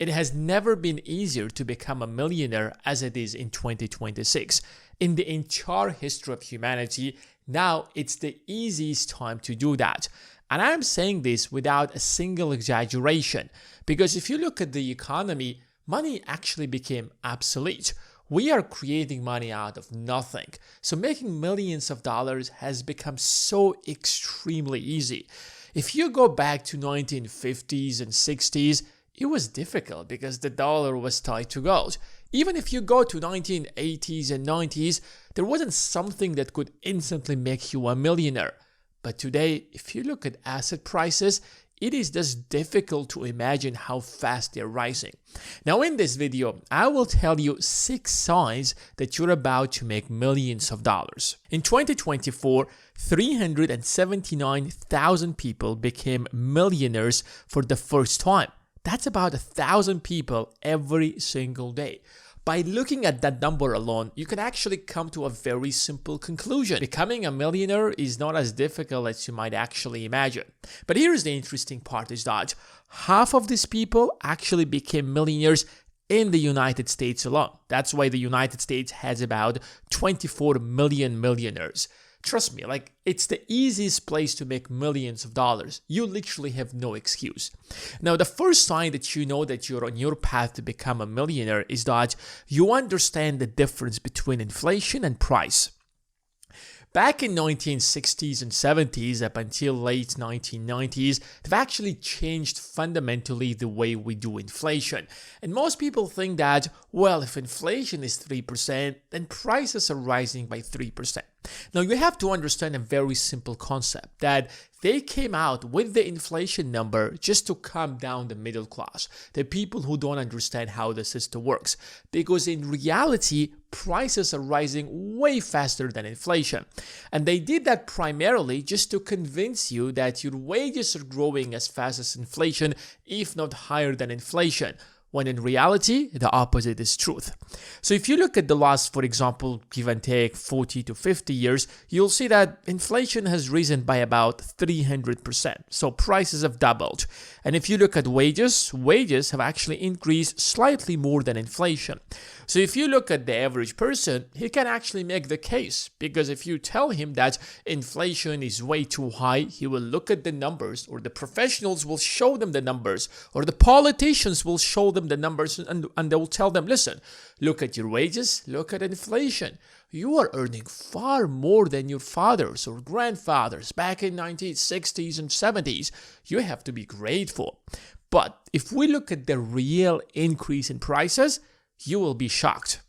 It has never been easier to become a millionaire as it is in 2026. In the entire history of humanity, now it's the easiest time to do that. And I'm saying this without a single exaggeration, because if you look at the economy, money actually became obsolete. We are creating money out of nothing. So making millions of dollars has become so extremely easy. If you go back to 1950s and 60s, it was difficult because the dollar was tied to gold. Even if you go to 1980s and 90s, there wasn't something that could instantly make you a millionaire. But today, if you look at asset prices, it is just difficult to imagine how fast they're rising. Now in this video, I will tell you 6 signs that you're about to make millions of dollars. In 2024, 379,000 people became millionaires for the first time. That's about 1,000 people every single day. By looking at that number alone, you can actually come to a very simple conclusion. Becoming a millionaire is not as difficult as you might actually imagine. But here's the interesting part is that half of these people actually became millionaires in the United States alone. That's why the United States has about 24 million millionaires. Trust me, it's the easiest place to make millions of dollars. You literally have no excuse. Now, the first sign that you know that you're on your path to become a millionaire is that you understand the difference between inflation and price. Back in 1960s and 70s up until late 1990s, they've actually changed fundamentally the way we do inflation. And most people think that, well, if inflation is 3%, then prices are rising by 3%. Now, you have to understand a very simple concept that they came out with the inflation number just to calm down the middle class, the people who don't understand how the system works. Because in reality, prices are rising way faster than inflation. And they did that primarily just to convince you that your wages are growing as fast as inflation, if not higher than inflation, when in reality, the opposite is truth. So if you look at the last, for example, give and take 40 to 50 years, you'll see that inflation has risen by about 300%. So prices have doubled. And if you look at wages have actually increased slightly more than inflation. So if you look at the average person, he can actually make the case, because if you tell him that inflation is way too high, he will look at the numbers, or the professionals will show them the numbers, or the politicians will show them the numbers, and they will tell them, listen, look at your wages, look at inflation. You are earning far more than your fathers or grandfathers back in 1960s and 70s. You have to be grateful. But if we look at the real increase in prices, you will be shocked.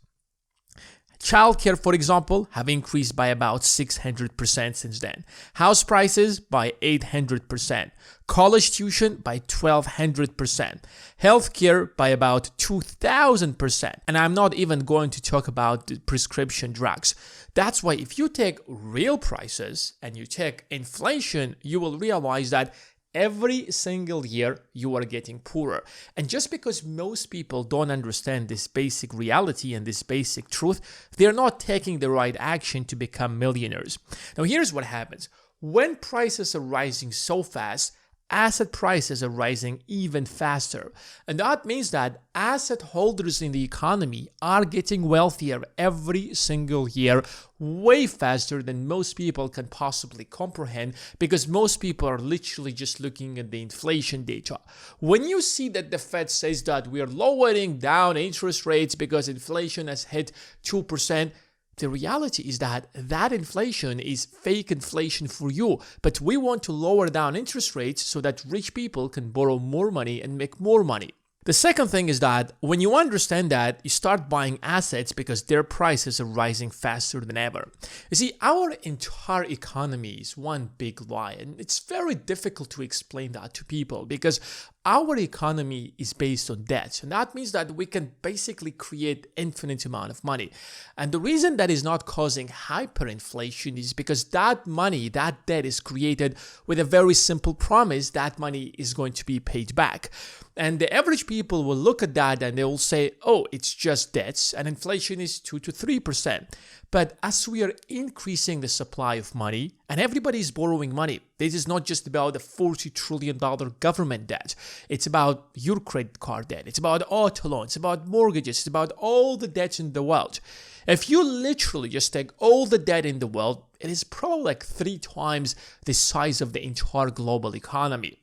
Childcare, for example, have increased by about 600% since then. House prices by 800%. College tuition by 1,200%. Healthcare by about 2,000%. And I'm not even going to talk about the prescription drugs. That's why if you take real prices and you take inflation, you will realize that every single year, you are getting poorer. And just because most people don't understand this basic reality and this basic truth, they're not taking the right action to become millionaires. Now, here's what happens. When prices are rising so fast, asset prices are rising even faster. And that means that asset holders in the economy are getting wealthier every single year, way faster than most people can possibly comprehend, because most people are literally just looking at the inflation data. When you see that the Fed says that we are lowering down interest rates because inflation has hit 2%, the reality is that inflation is fake inflation for you, but we want to lower down interest rates so that rich people can borrow more money and make more money. The second thing is that when you understand that, you start buying assets because their prices are rising faster than ever. You see, our entire economy is one big lie, and it's very difficult to explain that to people because our economy is based on debt, and that means that we can basically create infinite amount of money. And the reason that is not causing hyperinflation is because that money, that debt is created with a very simple promise that money is going to be paid back. And the average people will look at that and they will say, oh, it's just debts and inflation is 2 to 3%. But as we are increasing the supply of money and everybody is borrowing money, this is not just about the $40 trillion government debt. It's about your credit card debt. It's about auto loans. It's about mortgages. It's about all the debts in the world. If you literally just take all the debt in the world, it is probably like 3 times the size of the entire global economy.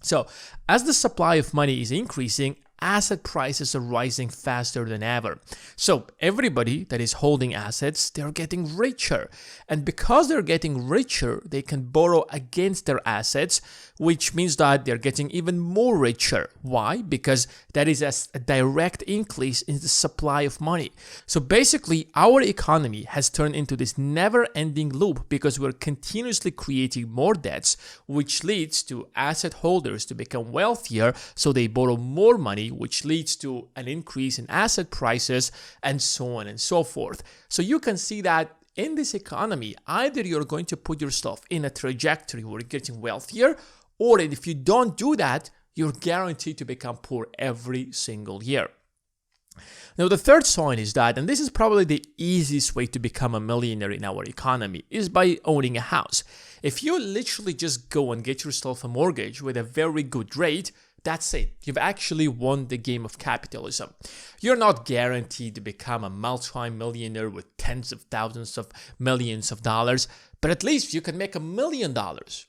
So as the supply of money is increasing, asset prices are rising faster than ever. So everybody that is holding assets, they're getting richer. And because they're getting richer, they can borrow against their assets, which means that they're getting even more richer. Why? Because that is a direct increase in the supply of money. So basically, our economy has turned into this never-ending loop because we're continuously creating more debts, which leads to asset holders to become wealthier, so they borrow more money, which leads to an increase in asset prices, and so on and so forth. So you can see that in this economy, either you're going to put yourself in a trajectory where you're getting wealthier, or if you don't do that, you're guaranteed to become poor every single year. Now, the third sign is that, and this is probably the easiest way to become a millionaire in our economy, is by owning a house. If you literally just go and get yourself a mortgage with a very good rate, that's it. You've actually won the game of capitalism. You're not guaranteed to become a multi-millionaire with tens of thousands of millions of dollars, but at least you can make $1 million.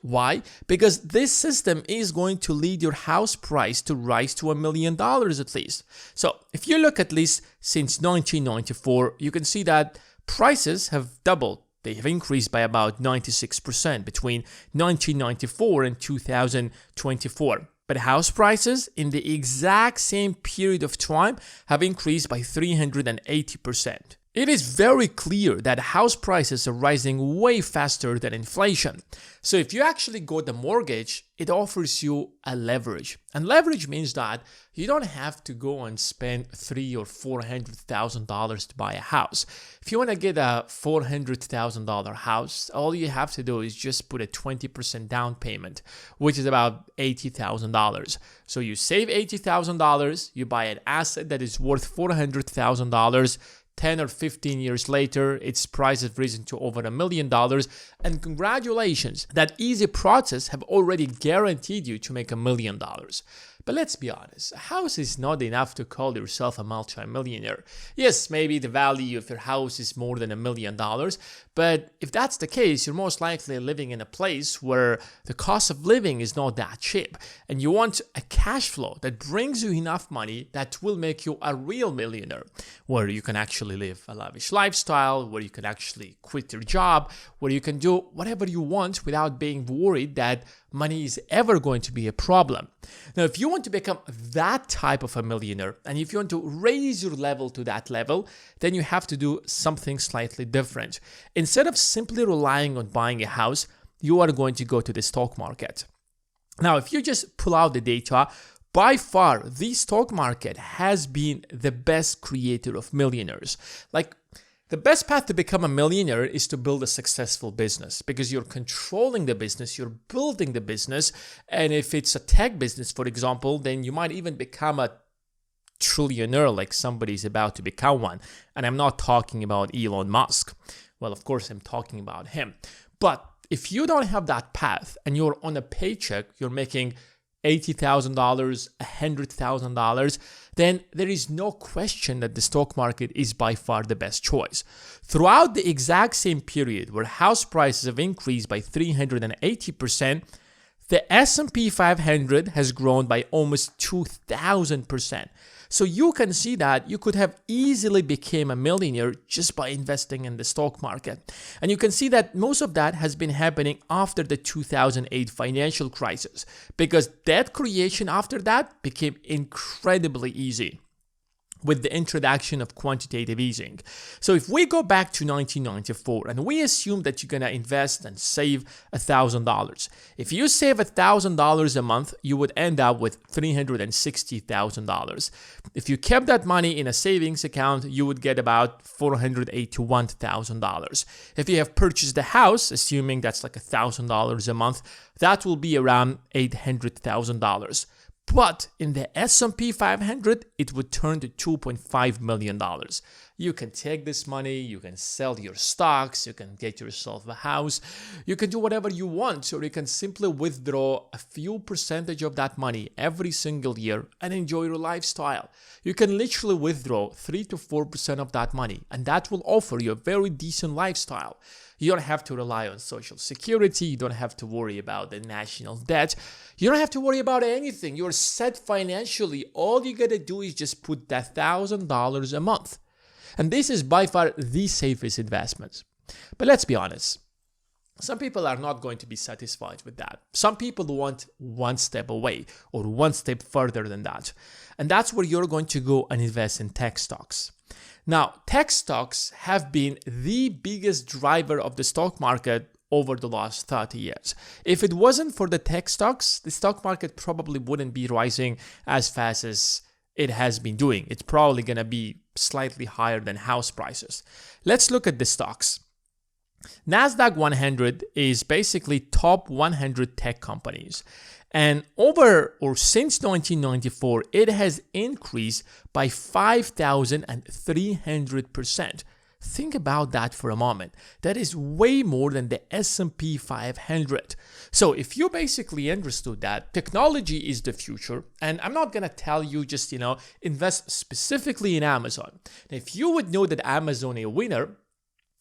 Why? Because this system is going to lead your house price to rise to $1 million at least. So if you look at least since 1994, you can see that prices have doubled. They have increased by about 96% between 1994 and 2024. But house prices in the exact same period of time have increased by 380%. It is very clear that house prices are rising way faster than inflation. So if you actually got a mortgage, it offers you a leverage. And leverage means that you don't have to go and spend $300,000 or $400,000 to buy a house. If you want to get a $400,000 house, all you have to do is just put a 20% down payment, which is about $80,000. So you save $80,000, you buy an asset that is worth $400,000. 10 or 15 years later, its price has risen to over $1 million. And congratulations, that easy process have already guaranteed you to make $1 million. But let's be honest, a house is not enough to call yourself a multi-millionaire. Yes, maybe the value of your house is more than $1 million, but if that's the case, you're most likely living in a place where the cost of living is not that cheap, and you want a cash flow that brings you enough money that will make you a real millionaire, where you can actually live a lavish lifestyle, where you can actually quit your job, where you can do whatever you want without being worried that money is ever going to be a problem. Now, if you want to become that type of a millionaire, and if you want to raise your level to that level, then you have to do something slightly different. Instead of simply relying on buying a house, you are going to go to the stock market. Now, if you just pull out the data, by far, the stock market has been the best creator of millionaires. The best path to become a millionaire is to build a successful business, because you're controlling the business, you're building the business, and if it's a tech business, for example, then you might even become a trillionaire like somebody's about to become one. And I'm not talking about Elon Musk. Well, of course, I'm talking about him. But if you don't have that path and you're on a paycheck, you're making $80,000, $100,000, then there is no question that the stock market is by far the best choice. Throughout the exact same period where house prices have increased by 380%, the S&P 500 has grown by almost 2,000%. So you can see that you could have easily become a millionaire just by investing in the stock market. And you can see that most of that has been happening after the 2008 financial crisis, because debt creation after that became incredibly easy with the introduction of quantitative easing. So if we go back to 1994 and we assume that you're going to invest and save $1,000, if you save $1,000 a month, you would end up with $360,000. If you kept that money in a savings account, you would get about $481,000. If you have purchased a house, assuming that's like $1,000 a month, that will be around $800,000. But in the S&P 500, it would turn to $2.5 million. You can take this money, you can sell your stocks, you can get yourself a house, you can do whatever you want, or you can simply withdraw a few percentage of that money every single year and enjoy your lifestyle. You can literally withdraw 3 to 4% of that money, and that will offer you a very decent lifestyle. You don't have to rely on Social Security. You don't have to worry about the national debt. You don't have to worry about anything. You're set financially. All you gotta do is just put that $1,000 a month. And this is by far the safest investment. But let's be honest. Some people are not going to be satisfied with that. Some people want one step away or one step further than that. And that's where you're going to go and invest in tech stocks. Now, tech stocks have been the biggest driver of the stock market over the last 30 years. If it wasn't for the tech stocks, the stock market probably wouldn't be rising as fast as it has been doing. It's probably going to be slightly higher than house prices. Let's look at the stocks. Nasdaq 100 is basically top 100 tech companies. And since 1994, it has increased by 5,300%. Think about that for a moment. That is way more than the S&P 500. So if you basically understood that technology is the future, and I'm not going to tell you just, invest specifically in Amazon. If you would know that Amazon is a winner,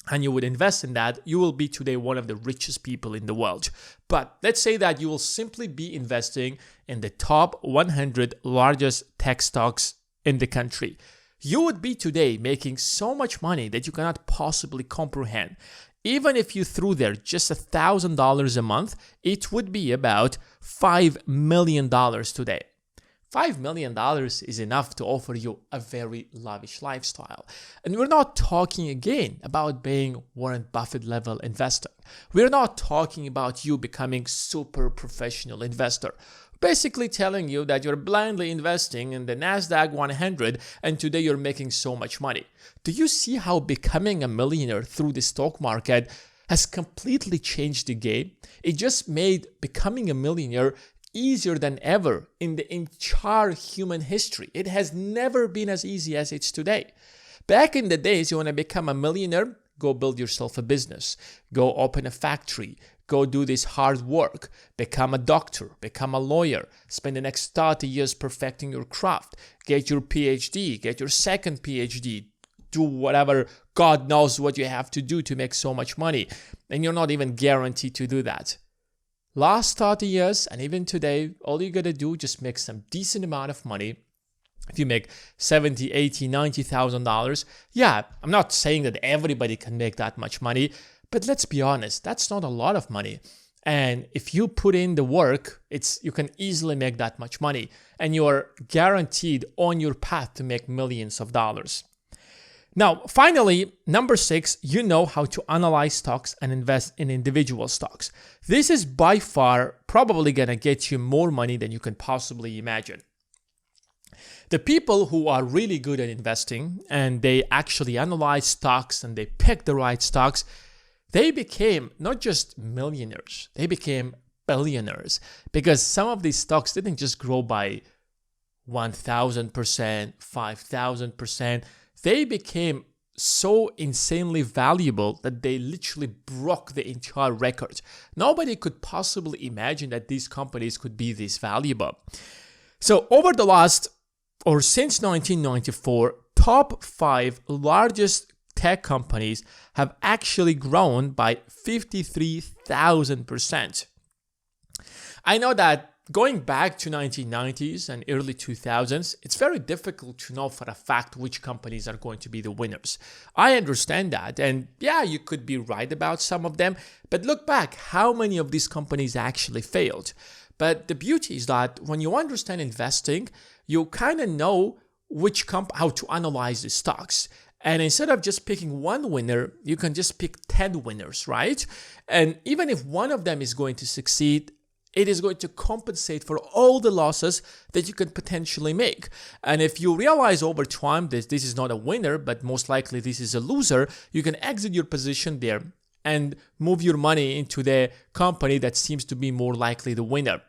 and you would invest in that, you will be today one of the richest people in the world. But let's say that you will simply be investing in the top 100 largest tech stocks in the country. You would be today making so much money that you cannot possibly comprehend. Even if you threw there just $1,000 a month, it would be about $5 million today. $5 million is enough to offer you a very lavish lifestyle. And we're not talking again about being Warren Buffett level investor. We're not talking about you becoming super professional investor. Basically telling you that you're blindly investing in the Nasdaq 100 and today you're making so much money. Do you see how becoming a millionaire through the stock market has completely changed the game? It just made becoming a millionaire easier than ever in the entire human history. It has never been as easy as it's today. Back in the days, you want to become a millionaire, go build yourself a business, go open a factory, go do this hard work, become a doctor, become a lawyer, spend the next 30 years perfecting your craft, get your PhD, get your second PhD, do whatever God knows what you have to do to make so much money. And you're not even guaranteed to do that. Last 30 years and even today, all you gotta do is just make some decent amount of money. If you make $70,000, $80,000, $90,000, yeah, I'm not saying that everybody can make that much money, but let's be honest, that's not a lot of money. And if you put in the work, you can easily make that much money, and you're guaranteed on your path to make millions of dollars. Now, finally, number 6, you know how to analyze stocks and invest in individual stocks. This is by far probably going to get you more money than you can possibly imagine. The people who are really good at investing and they actually analyze stocks and they pick the right stocks, they became not just millionaires, they became billionaires, because some of these stocks didn't just grow by 1,000%, 5,000%. They became so insanely valuable that they literally broke the entire record. Nobody could possibly imagine that these companies could be this valuable. So since 1994, top 5 largest tech companies have actually grown by 53,000%. I know that going back to 1990s and early 2000s, it's very difficult to know for a fact which companies are going to be the winners. I understand that, and yeah, you could be right about some of them, but look back, how many of these companies actually failed? But the beauty is that when you understand investing, you kind of know how to analyze the stocks. And instead of just picking one winner, you can just pick 10 winners, right? And even if one of them is going to succeed, it is going to compensate for all the losses that you could potentially make. And if you realize over time that this is not a winner, but most likely this is a loser, you can exit your position there and move your money into the company that seems to be more likely the winner.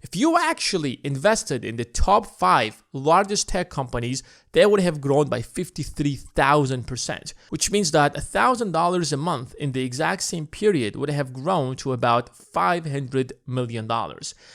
If you actually invested in the top 5 largest tech companies, they would have grown by 53,000%, which means that $1,000 a month in the exact same period would have grown to about $500 million.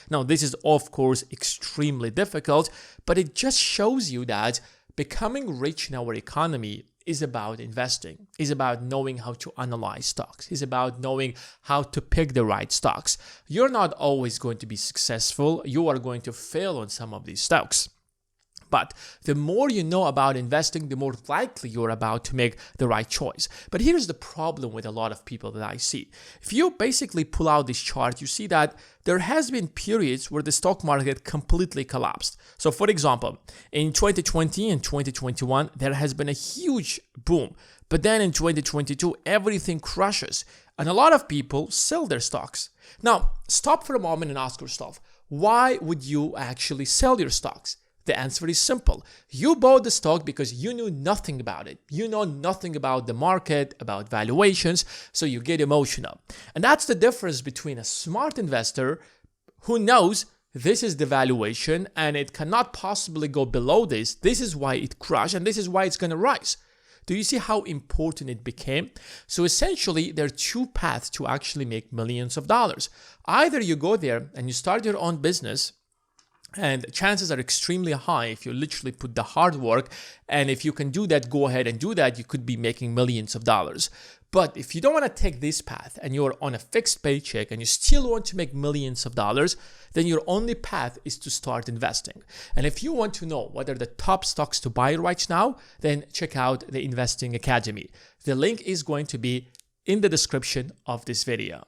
Now, this is of course extremely difficult, but it just shows you that becoming rich in our economy is about investing, is about knowing how to analyze stocks, is about knowing how to pick the right stocks. You're not always going to be successful. You are going to fail on some of these stocks. But the more you know about investing, the more likely you're about to make the right choice. But here's the problem with a lot of people that I see. If you basically pull out this chart, you see that there has been periods where the stock market completely collapsed. So for example, in 2020 and 2021, there has been a huge boom. But then in 2022, everything crashes and a lot of people sell their stocks. Now, stop for a moment and ask yourself, why would you actually sell your stocks? The answer is simple. You bought the stock because you knew nothing about it. You know nothing about the market, about valuations, so you get emotional. And that's the difference between a smart investor who knows this is the valuation and it cannot possibly go below this. This is why it crashed and this is why it's going to rise. Do you see how important it became? So essentially, there are two paths to actually make millions of dollars. Either you go there and you start your own business, and chances are extremely high if you literally put the hard work, and if you can do that, go ahead and do that, you could be making millions of dollars. But if you don't want to take this path and you're on a fixed paycheck and you still want to make millions of dollars, then your only path is to start investing. And if you want to know what are the top stocks to buy right now, then check out the Investing Academy. The link is going to be in the description of this video.